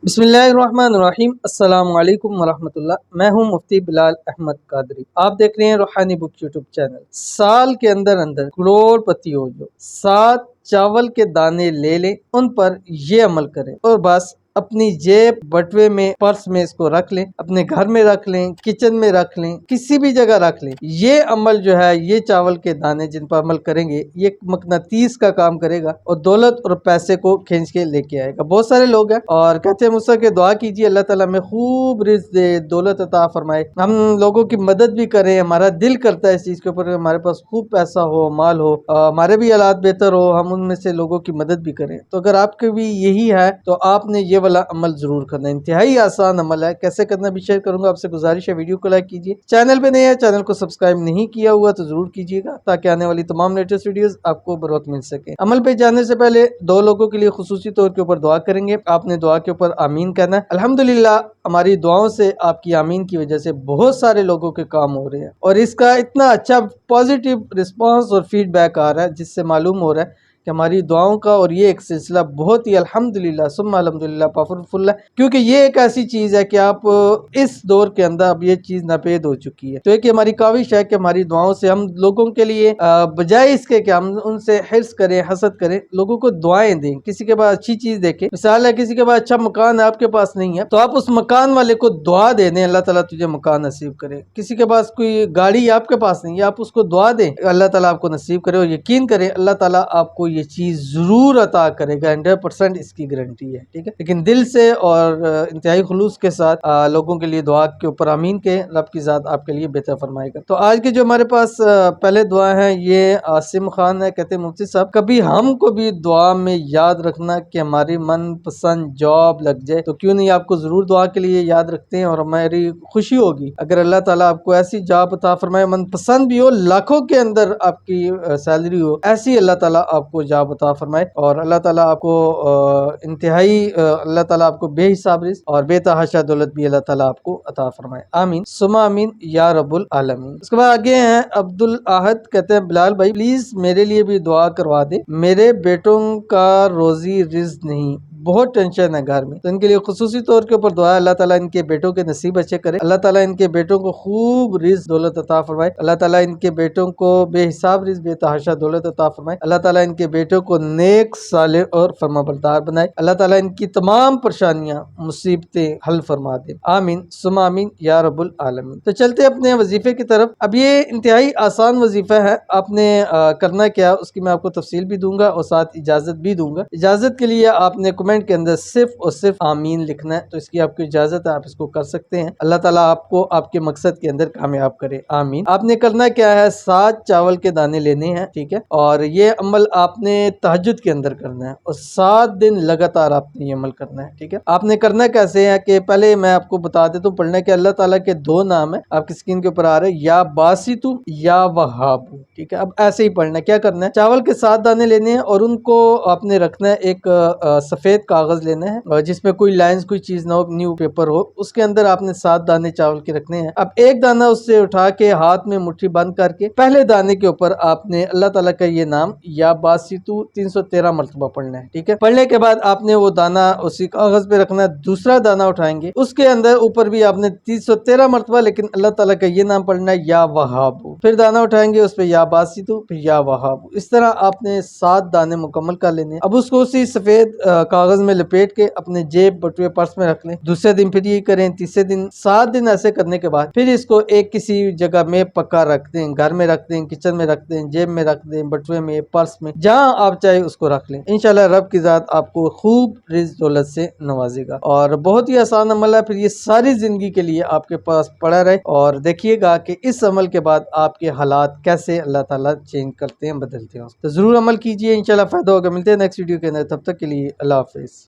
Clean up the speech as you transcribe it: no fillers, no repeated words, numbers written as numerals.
بسم اللہ الرحمن الرحیم۔ السلام علیکم ورحمۃ اللہ۔ میں ہوں مفتی بلال احمد قادری۔ آپ دیکھ رہے ہیں روحانی بک یوٹیوب چینل۔ سال کے اندر کروڑ پتی ہو جو 7 چاول کے دانے لے لیں، ان پر یہ عمل کریں اور بس اپنی جیب، بٹوے میں، پرس میں اس کو رکھ لیں، اپنے گھر میں رکھ لیں، کچن میں رکھ لیں، کسی بھی جگہ رکھ لیں۔ یہ عمل جو ہے، یہ چاول کے دانے جن پر عمل کریں گے، یہ مقناطیس کا کام کرے گا اور دولت اور پیسے کو کھینچ کے لے کے آئے گا۔ بہت سارے لوگ ہیں اور کہتے ہیں مجھ سے کہ دعا کیجیے اللہ تعالیٰ میں خوب رزق دے، دولت عطا فرمائے۔ ہم لوگوں کی مدد بھی کریں، ہمارا دل کرتا ہے اس چیز کے اوپر، ہمارے پاس خوب پیسہ ہو، مال ہو، ہمارے بھی حالات بہتر ہو، ہم ان میں سے لوگوں کی مدد بھی کریں۔ تو اگر آپ کے بھی یہی ہے تو آپ نے یہ والا عمل ضرور کرنا ہے۔ انتہائی آسان عمل ہے، کیسے کرنا بھی شیئر کروں گا۔ آپ سے گزارش ہے ویڈیو کو لائک کیجیے، چینل پہ نئے ہیں، چینل کو سبسکرائب نہیں کیا ہوا تو ضرور کیجیے گا تاکہ آنے والی تمام لیٹسٹ ویڈیوز آپ کو بر وقت مل سکے۔ عمل پہ جانے سے پہلے 2 لوگوں کے لیے خصوصی طور کے اوپر دعا کریں گے۔ آپ نے دعا کے اوپر آمین کہنا ہے۔ الحمدللہ ہماری دعاؤں سے، آپ کی آمین کی وجہ سے بہت سارے لوگوں کے کام ہو رہے ہیں اور اس کا اتنا اچھا پازیٹیو رسپانس اور فیڈ بیک آ رہا ہے، جس سے معلوم ہو رہا ہے کہ ہماری دعاؤں کا اور یہ ایک سلسلہ بہت ہی الحمدللہ ثم الحمدللہ پاورفل ہے، کیونکہ یہ ایک ایسی چیز ہے کہ آپ اس دور کے اندر اب یہ چیز ناپید ہو چکی ہے۔ تو ایک ہماری کاوش ہے کہ ہماری دعاؤں سے ہم لوگوں کے لیے بجائے اس کے کہ ہم ان سے حرص کریں، حسد کریں، لوگوں کو دعائیں دیں۔ کسی کے پاس اچھی چیز دیکھیں، مثال ہے کسی کے پاس اچھا مکان ہے، آپ کے پاس نہیں ہے، تو آپ اس مکان والے کو دعا دے دیں اللہ تعالیٰ تجھے مکان نصیب کرے۔ کسی کے پاس کوئی گاڑی آپ کے پاس نہیں ہے، آپ اس کو دعا دیں اللہ تعالیٰ آپ کو نصیب کرے، اور یقین کریں اللہ تعالیٰ آپ کو یہ چیز ضرور عطا کرے گا، 100% اس کی گارنٹی ہے، ٹھیک ہے۔ لیکن دل سے اور انتہائی خلوص کے ساتھ لوگوں کے لیے دعا کے اوپر آمین کے، رب کی ذات آپ کے لیے بہتر فرمائے گا۔ تو آج کے جو ہمارے پاس پہلے دعا ہے، یہ عاصم خان ہے، کہتے ہیں مفتی صاحب کبھی ہم کو بھی دعا میں یاد رکھنا کہ ہماری من پسند جاب لگ جائے، تو کیوں نہیں آپ کو ضرور دعا کے لیے یاد رکھتے ہیں اور ہماری خوشی ہوگی اگر اللہ تعالیٰ آپ کو ایسی جاب عطا فرمائے، من پسند بھی ہو، لاکھوں کے اندر آپ کی سیلری ہو، ایسی اللہ تعالیٰ آپ کو جاب عطا فرمائے اور اللہ تعالیٰ آپ کو انتہائی اللہ تعالیٰ آپ کو بے حساب رزق اور بے تحاشا دولت بھی اللہ تعالیٰ آپ کو عطا فرمائے، آمین ثم آمین یا رب العالمین۔ اس کے بعد آگے ہیں عبد الاحد، کہتے ہیں بلال بھائی پلیز میرے لیے بھی دعا کروا دے، میرے بیٹوں کا روزی رزق نہیں، بہت ٹینشن ہے گھر میں، تو ان کے لیے خصوصی طور کے اوپر دعا ہے اللہ تعالیٰ ان کے بیٹوں کے نصیب اچھے کرے، اللہ تعالیٰ ان کے بیٹوں کو خوب رزق دولت عطا فرمائے، اللہ تعالیٰ ان کے بیٹوں کو بے حساب رزق بے تحاشا دولت عطا فرمائے، اللہ تعالیٰ ان کے بیٹوں کو نیک، صالح اور فرمانبردار بنائے، اللہ تعالیٰ ان کی تمام پریشانیاں، مصیبتیں حل فرما دے، آمین ثم آمین یا رب العالمین۔ تو چلتے اپنے وظیفے کی طرف۔ اب یہ انتہائی آسان وظیفہ ہے، آپ نے کرنا کیا اس کی میں آپ کو تفصیل بھی دوں گا اور ساتھ اجازت بھی دوں گا۔ اجازت کے لیے آپ نے کمنٹ کے اندر صرف اور صرف آمین لکھنا ہے، تو اس کی آپ کو اجازت ہے، آپ اس کو کر سکتے ہیں۔ اللہ تعالیٰ آپ کو آپ کے مقصد کے اندر کامیاب کرے، آمین۔ آپ نے کرنا کیا ہے، 7 چاول کے دانے لینے ہیں، ٹھیک ہے، اور یہ عمل آپ نے تہجد کے اندر کرنا ہے اور 7 دن لگاتار آپ نے یہ عمل کرنا ہے، ٹھیک ہے۔ آپ نے کرنا کیسے ہے کہ پہلے میں آپ کو بتا دیتا ہوں، پڑھنا کہ اللہ تعالیٰ کے 2 نام ہیں، آپ کی اسکرین کے اوپر آ رہے ہیں، یا باسطو یا وہاب، ٹھیک ہے۔ اب ایسے ہی پڑھنا ہے، کیا کرنا ہے، چاول کے 7 دانے لینے ہیں اور ان کو آپ نے رکھنا ہے ایک سفید کاغذ لینا ہے جس میں کوئی لائنز کوئی چیز نہ ہو، نیو پیپر ہو، اس کے اندر آپ نے 7 دانے چاول کے رکھنے ہیں۔ اب ایک دانہ اس سے اٹھا کے ہاتھ میں مٹھی بند کر کے پہلے دانے کے اوپر آپ نے اللہ تعالیٰ کا یہ نام یا باسطو 313 مرتبہ پڑھنا ہے، ٹھیک ہے۔ پڑھنے کے بعد آپ نے وہ دانہ اسی کاغذ پہ رکھنا ہے، دوسرا دانہ اٹھائیں گے، اس کے اندر اوپر بھی آپ نے 313 مرتبہ لیکن اللہ تعالیٰ کا یہ نام پڑھنا ہے یا وہاب، پھر دانہ اٹھائیں گے، اس پہ یا باسطو پھر یا وہاب، اس طرح آپ نے 7 دانے مکمل کر لینے ہیں۔ اب اس کو اسی سفید کاغذ میں لپیٹ کے اپنے جیب، بٹوے، پرس میں رکھ لیں۔ دوسرے دن پھر یہ کریں، تیسرے دن، 7 دن ایسے کرنے کے بعد پھر اس کو ایک کسی جگہ میں پکا رکھ دیں، گھر میں رکھ دیں، کچن میں رکھ دیں، جیب میں رکھ دیں، بٹوے میں، پرس میں، جہاں آپ چاہے اس کو رکھ لیں۔ انشاءاللہ رب کی ذات آپ کو خوب رزق دولت سے نوازے گا اور بہت ہی آسان عمل ہے، پھر یہ ساری زندگی کے لیے آپ کے پاس پڑا رہے اور دیکھیے گا کہ اس عمل کے بعد آپ کے حالات کیسے اللہ تعالیٰ چینج کرتے ہیں، بدلتے ہیں۔ تو ضرور عمل کیجئے، انشاءاللہ فائدہ ہوگا۔ ملتے ہیں نیکسٹ ویڈیو کے اندر، تب تک کے لیے اللہ حافظ۔